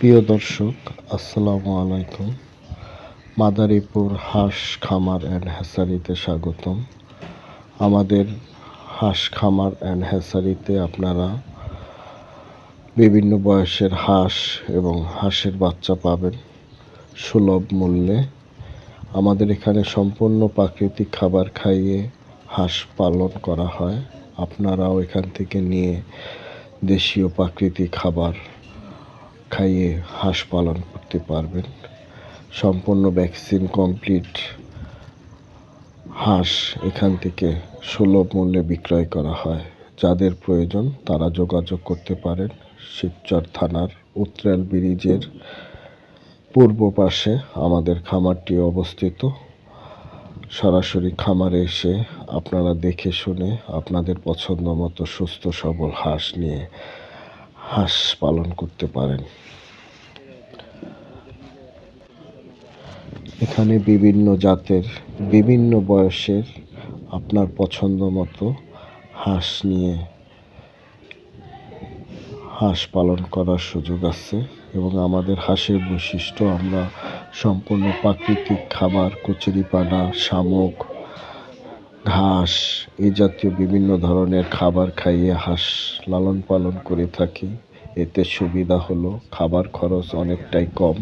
প্রিয় দর্শক, আসসালামু আলাইকুম। মাদারীপুর হাঁস খামার অ্যান্ড হ্যাচারিতে স্বাগতম। আমাদের হাঁস খামার অ্যান্ড হ্যাচারিতে আপনারা বিভিন্ন বয়সের হাঁস এবং হাঁসের বাচ্চা পাবেন সুলভ মূল্যে। আমাদের এখানে সম্পূর্ণ প্রাকৃতিক খাবার খাইয়ে হাঁস পালন করা হয়। আপনারাও এখান থেকে নিয়ে দেশীয় প্রাকৃতিক খাবার খাইয়ে হাঁস পালন করতে পারবেন। সম্পূর্ণ ভ্যাকসিন কমপ্লিট হাঁস এখান থেকে সুলভ মূল্যে বিক্রয় করা হয়। যাদের প্রয়োজন তারা যোগাযোগ করতে পারেন। শিবচর থানার উত্রাল ব্রিজের পূর্ব পাশে আমাদের খামারটি অবস্থিত। সরাসরি খামারে এসে আপনারা দেখে শুনে আপনাদের পছন্দ মতো সুস্থ সবল হাঁস নিয়ে হাঁস পালন করতে পারেন। এখানে বিভিন্ন জাতের বিভিন্ন বয়সের আপনার পছন্দ মতো হাঁস নিয়ে হাঁস পালন করার সুযোগ আছে এবং আমাদের হাঁসের বৈশিষ্ট্য আমরা সম্পূর্ণ প্রাকৃতিক খাবার, কচুরিপানা, শামুক, ঘাস এই জাতীয় বিভিন্ন ধরনের খাবার খাইয়ে হাঁস লালন পালন করে থাকি। এতে সুবিধা হলো খাবার খরচ অনেকটাই কম।